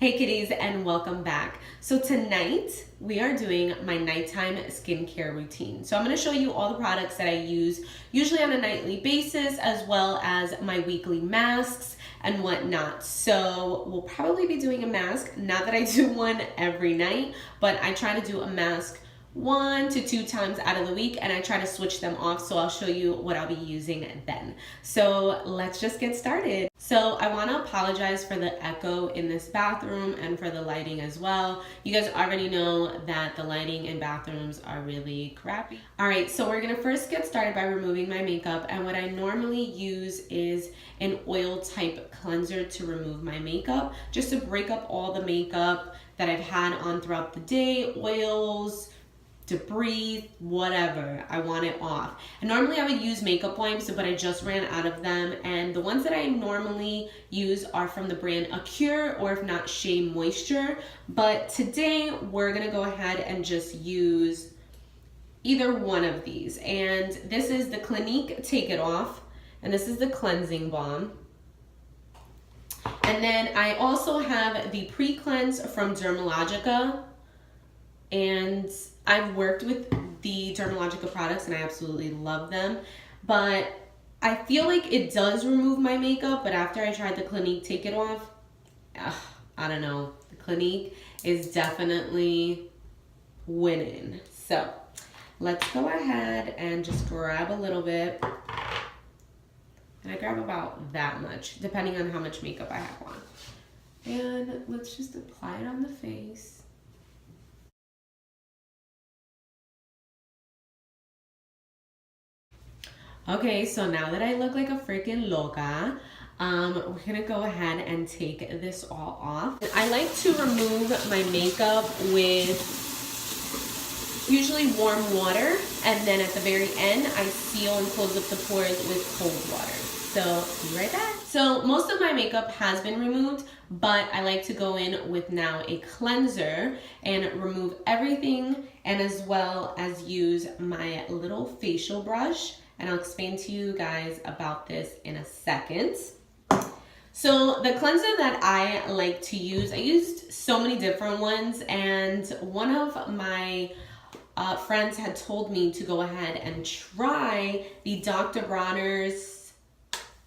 Hey kitties, and welcome back. So tonight we are doing my nighttime skincare routine. So I'm going to show you all the products that I use usually on a nightly basis, as well as my weekly masks and whatnot. So we'll probably be doing a mask, not that I do one every night, but I try to do a mask 1 to 2 times out of the week, and I try to switch them off, so I'll show you what I'll be using then. So let's just get started. So I want to apologize for the echo in this bathroom and for the lighting as well. You guys already know that the lighting in bathrooms are really crappy. Alright, so we're gonna first get started by removing my makeup, and what I normally use is an oil type cleanser to remove my makeup, just to break up all the makeup that I've had on throughout the day, oils, debris, whatever. I want it off. And normally I would use makeup wipes, but I just ran out of them, and the ones that I normally use are from the brand Acure, or if not, Shea Moisture. But today we're gonna go ahead and just use either one of these, and this is the Clinique Take It Off, and this is the cleansing balm. And then I also have the pre-cleanse from Dermalogica, and I've worked with the Dermalogica products and I absolutely love them, but I feel like it does remove my makeup, but after I tried the Clinique Take It Off, I don't know, the Clinique is definitely winning. So let's go ahead and just grab a little bit, and I grab about that much, depending on how much makeup I have on. And let's just apply it on the face. Okay, so now that I look like a freaking loca, we're gonna go ahead and take this all off. I like to remove my makeup with usually warm water, and then at the very end, I seal and close up the pores with cold water. So, be right back. So, most of my makeup has been removed, but I like to go in with now a cleanser and remove everything, and as well as use my little facial brush. And I'll explain to you guys about this in a second. So the cleanser that I like to use, I used so many different ones, and one of my friends had told me to go ahead and try the Dr. Bronner's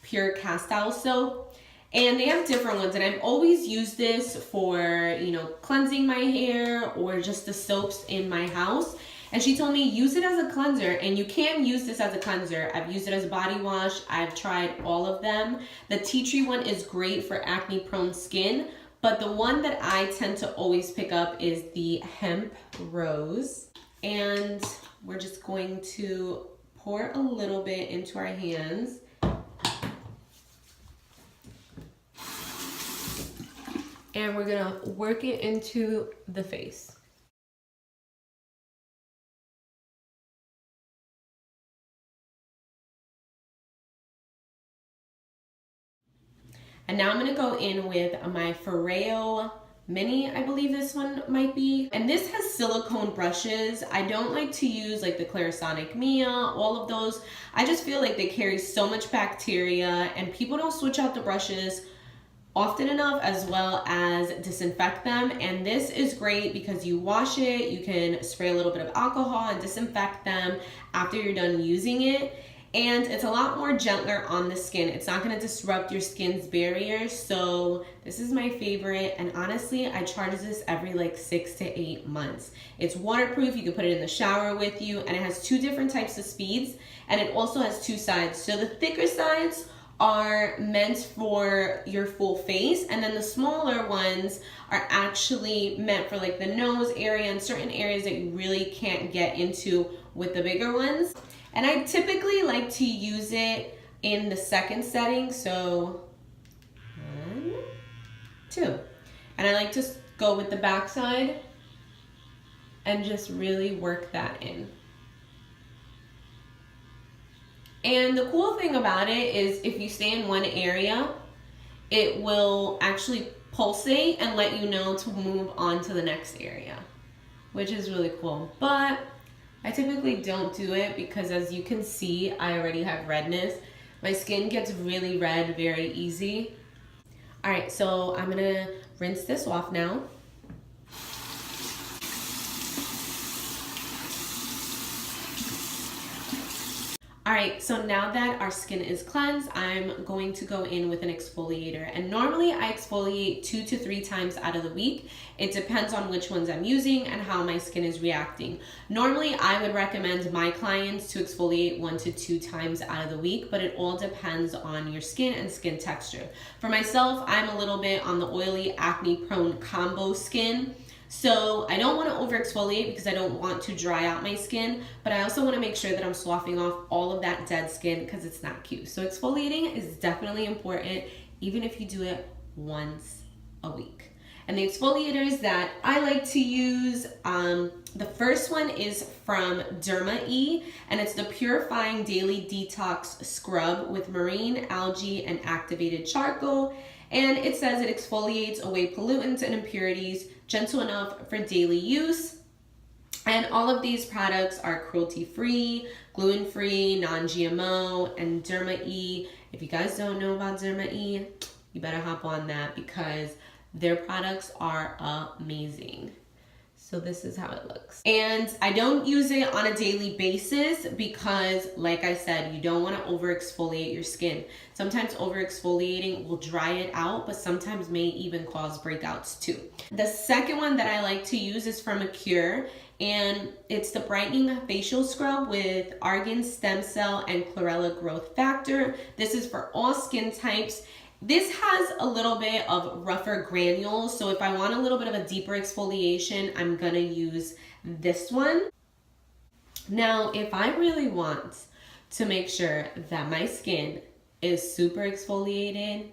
Pure Castile Soap. And they have different ones, and I've always used this for, you know, cleansing my hair or just the soaps in my house. And she told me use it as a cleanser, and you can use this as a cleanser. I've used it as a body wash. I've tried all of them. The tea tree one is great for acne prone skin, but the one that I tend to always pick up is the hemp rose. And we're just going to pour a little bit into our hands. And we're gonna work it into the face. And now I'm gonna go in with my Foreo Mini, I believe this one might be. And this has silicone brushes. I don't like to use like the Clarisonic Mia, all of those. I just feel like they carry so much bacteria, and people don't switch out the brushes often enough, as well as disinfect them. And this is great because you wash it, you can spray a little bit of alcohol and disinfect them after you're done using it. And it's a lot more gentler on the skin. It's not gonna disrupt your skin's barrier. So this is my favorite, and honestly, I charge this every like 6 to 8 months. It's waterproof, you can put it in the shower with you, and it has 2 different types of speeds, and it also has 2 sides. So the thicker sides are meant for your full face, and then the smaller ones are actually meant for like the nose area and certain areas that you really can't get into with the bigger ones. And I typically like to use it in the second setting, so 1, 2. And I like to go with the back side and just really work that in. And the cool thing about it is if you stay in one area, it will actually pulsate and let you know to move on to the next area, which is really cool. But I typically don't do it because, as you can see, I already have redness. My skin gets really red very easy. All right, so I'm gonna rinse this off now. All right, so now that our skin is cleansed, I'm going to go in with an exfoliator. And normally I exfoliate 2 to 3 times out of the week. It depends on which ones I'm using and how my skin is reacting. Normally I would recommend my clients to exfoliate 1 to 2 times out of the week, but it all depends on your skin and skin texture. For myself, I'm a little bit on the oily, acne-prone combo skin. So I don't want to over exfoliate because I don't want to dry out my skin, but I also want to make sure that I'm sloughing off all of that dead skin because it's not cute. So exfoliating is definitely important, even if you do it once a week. And the exfoliators that I like to use, the first one is from derma-e, and it's the Purifying Daily Detox Scrub with marine algae and activated charcoal. And it says it exfoliates away pollutants and impurities, gentle enough for daily use. And all of these products are cruelty-free, gluten-free, non-GMO, and derma-e. If you guys don't know about derma-e, you better hop on that because their products are amazing. So this is how it looks. And I don't use it on a daily basis because, like I said, you don't want to over exfoliate your skin. Sometimes over exfoliating will dry it out, but sometimes may even cause breakouts too. The second one that I like to use is from Acure, and it's the Brightening Facial Scrub with argan stem cell and chlorella growth factor. This is for all skin types. This has a little bit of rougher granules, so if I want a little bit of a deeper exfoliation, I'm gonna use this one. Now, if I really want to make sure that my skin is super exfoliated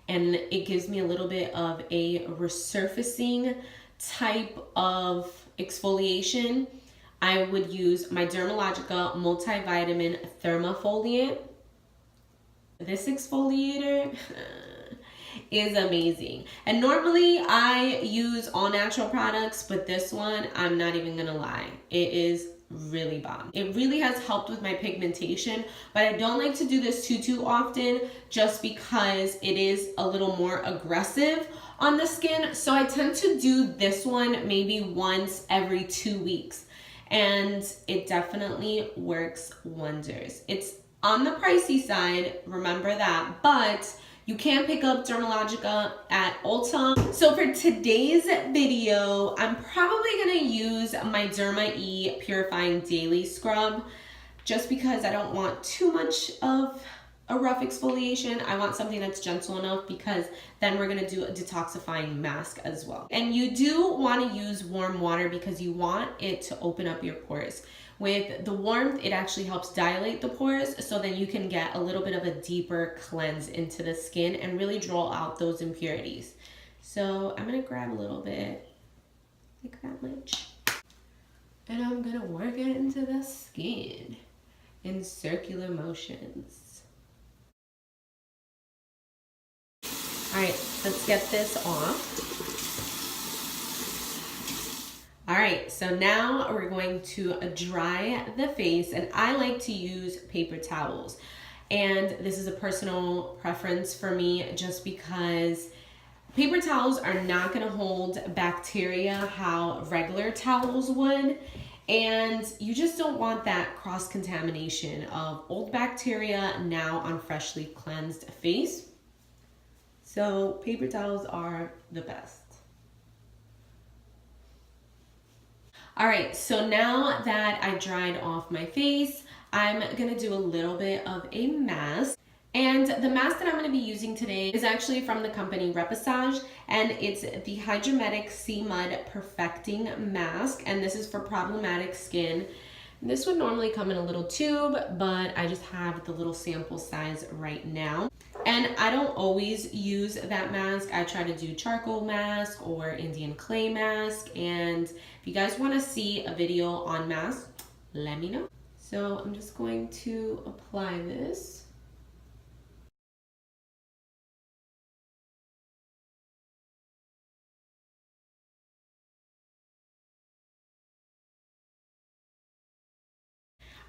and it gives me a little bit of a resurfacing type of exfoliation, I would use my Dermalogica Multivitamin Thermofoliant. This exfoliator is amazing. And normally I use all natural products, but this one, I'm not even gonna lie, it is really bomb. It really has helped with my pigmentation, but I don't like to do this too often just because it is a little more aggressive on the skin. So I tend to do this one maybe once every 2 weeks, and it definitely works wonders. It's on the pricey side, remember that, but you can pick up Dermalogica at Ulta. So for today's video, I'm probably gonna use my derma-e Purifying Daily Scrub just because I don't want too much of a rough exfoliation. I want something that's gentle enough because then we're gonna do a detoxifying mask as well. And you do wanna use warm water because you want it to open up your pores. With the warmth, it actually helps dilate the pores, so then you can get a little bit of a deeper cleanse into the skin and really draw out those impurities. So I'm gonna grab a little bit, like that much, and I'm gonna work it into the skin in circular motions. All right, let's get this off. All right, so now we're going to dry the face, and I like to use paper towels. And this is a personal preference for me just because paper towels are not gonna hold bacteria how regular towels would. And you just don't want that cross-contamination of old bacteria now on freshly cleansed face. So paper towels are the best. All right, so now that I dried off my face, I'm gonna do a little bit of a mask. And the mask that I'm gonna be using today is actually from the company Reposage, and it's the Hydrometic Sea Mud Perfecting Mask, and this is for problematic skin. This would normally come in a little tube, but I just have the little sample size right now. And I don't always use that mask. I try to do charcoal mask or Indian clay mask. And if you guys want to see a video on masks, let me know. So I'm just going to apply this.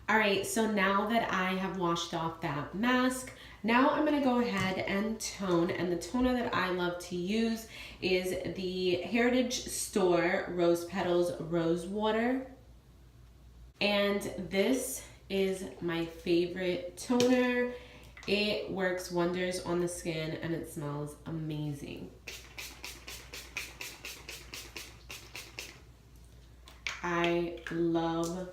All right, so now that I have washed off that mask, Now I'm gonna go ahead and tone, and the toner that I love to use is the Heritage Store Rose Petals Rose Water. And this is my favorite toner. It works wonders on the skin and it smells amazing. I love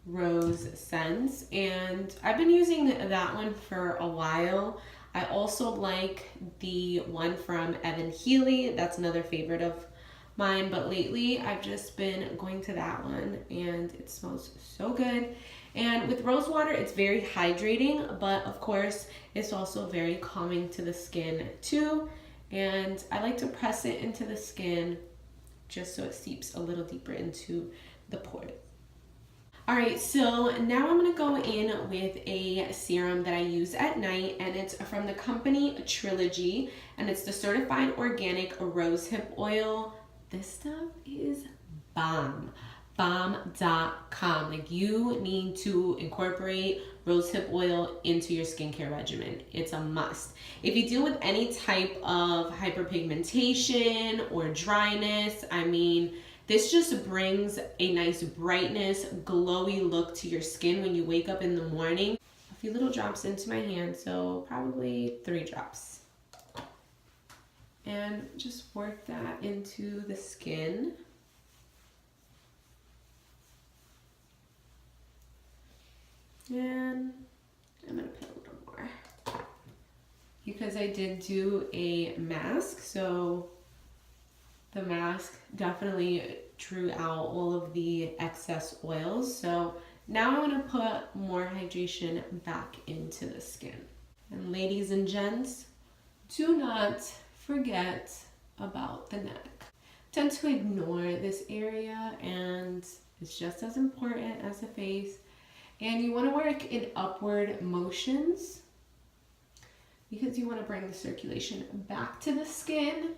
rose scents, and I've been using that one for a while. I also like the one from Evan Healy. That's another favorite of mine, but lately I've just been going to that one and it smells so good. And with rose water, it's very hydrating, but of course it's also very calming to the skin too. And I like to press it into the skin just so it seeps a little deeper into the pores. All right, so now I'm gonna go in with a serum that I use at night, and it's from the company Trilogy, and it's the certified organic rosehip oil. This stuff is bomb. Bomb.com. Like, you need to incorporate rosehip oil into your skincare regimen. It's a must. If you deal with any type of hyperpigmentation or dryness, I mean, this just brings a nice brightness, glowy look to your skin when you wake up in the morning. A few little drops into my hand, so probably 3 drops. And just work that into the skin. And I'm gonna put a little more because I did do a mask, so the mask definitely drew out all of the excess oils. So now I'm gonna put more hydration back into the skin. And ladies and gents, do not forget about the neck. I tend to ignore this area, and it's just as important as the face. And you want to work in upward motions because you want to bring the circulation back to the skin.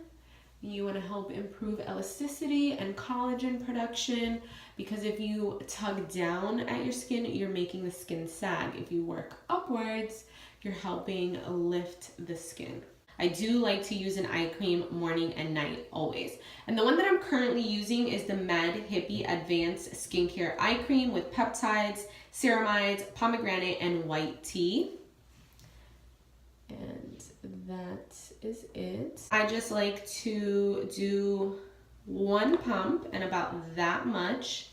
You want to help improve elasticity and collagen production, because if you tug down at your skin, you're making the skin sag. If you work upwards, you're helping lift the skin. I do like to use an eye cream morning and night, always. And the one that I'm currently using is the Med Hippie Advanced Skincare Eye Cream with peptides, ceramides, pomegranate, and white tea. And that is it. I just like to do 1 pump and about that much.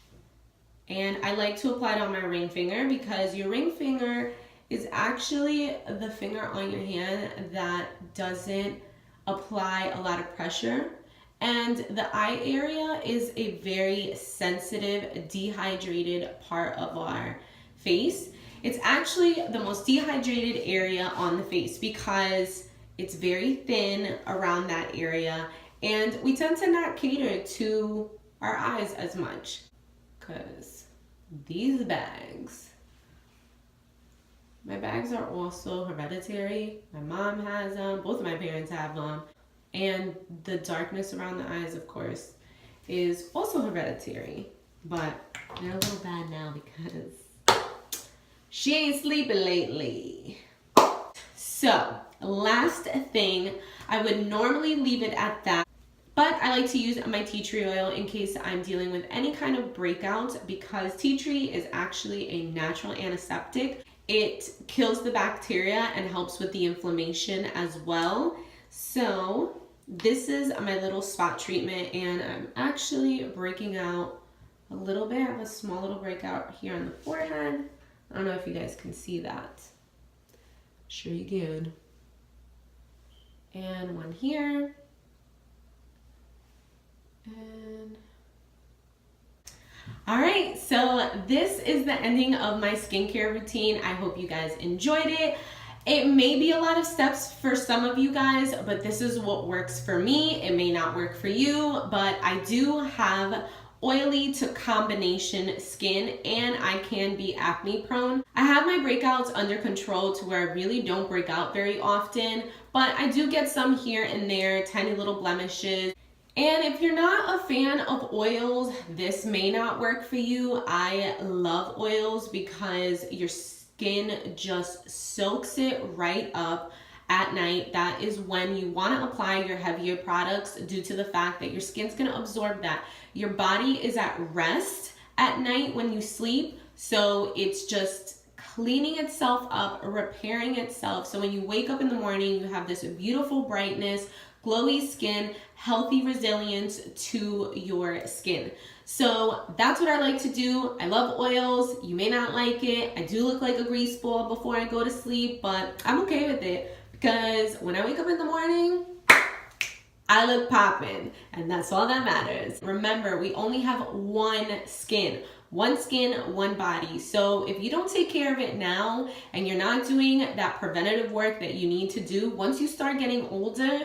And I like to apply it on my ring finger, because your ring finger is actually the finger on your hand that doesn't apply a lot of pressure. And the eye area is a very sensitive, dehydrated part of our face. It's actually the most dehydrated area on the face because it's very thin around that area, and we tend to not cater to our eyes as much. Because these bags, my bags are also hereditary. My mom has them, both of my parents have them. And the darkness around the eyes, of course, is also hereditary. But they're a little bad now because she ain't sleeping lately. So, last thing, I would normally leave it at that. But I like to use my tea tree oil in case I'm dealing with any kind of breakouts, because tea tree is actually a natural antiseptic. It kills the bacteria and helps with the inflammation as well. So this is my little spot treatment, and I'm actually breaking out a little bit. I have a small little breakout here on the forehead. I don't know if you guys can see that. Sure you can. And one here. And all right, so this is the ending of my skincare routine. I hope you guys enjoyed it. It may be a lot of steps for some of you guys, but this is what works for me. It may not work for you, but I do have oily to combination skin, and I can be acne prone. I have my breakouts under control to where I really don't break out very often, but I do get some here and there, tiny little blemishes. And if you're not a fan of oils, this may not work for you. I love oils because your skin just soaks it right up at night. That is when you want to apply your heavier products, due to the fact that your skin's going to absorb that. Your body is at rest at night when you sleep, so it's just cleaning itself up, repairing itself. So when you wake up in the morning, you have this beautiful brightness, glowy skin, healthy resilience to your skin. So that's what I like to do. I love oils. You may not like it. I do look like a grease ball before I go to sleep, but I'm okay with it because when I wake up in the morning, I look poppin', and that's all that matters. Remember, we only have one skin, one body. So if you don't take care of it now and you're not doing that preventative work that you need to do, once you start getting older,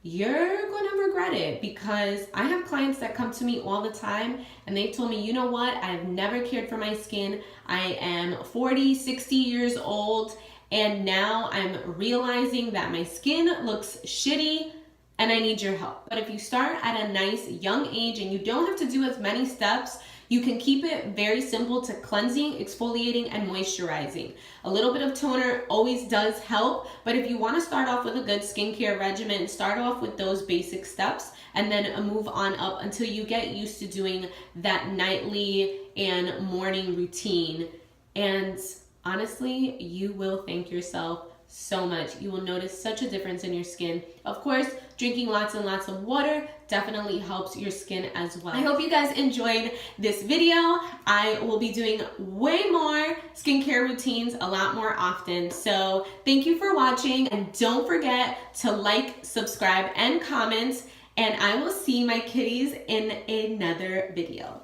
you're gonna regret it. Because I have clients that come to me all the time and they've told me, you know what, I've never cared for my skin. I am 40, 60 years old, and now I'm realizing that my skin looks shitty and I need your help. But if you start at a nice young age and you don't have to do as many steps, you can keep it very simple to cleansing, exfoliating, and moisturizing. A little bit of toner always does help, but if you want to start off with a good skincare regimen, start off with those basic steps and then move on up until you get used to doing that nightly and morning routine. And honestly, you will thank yourself so much. You will notice such a difference in your skin. Of course, drinking lots and lots of water definitely helps your skin as well. I hope you guys enjoyed this video. I will be doing way more skincare routines a lot more often. So thank you for watching, and don't forget to like, subscribe, and comment, and I will see my kitties in another video.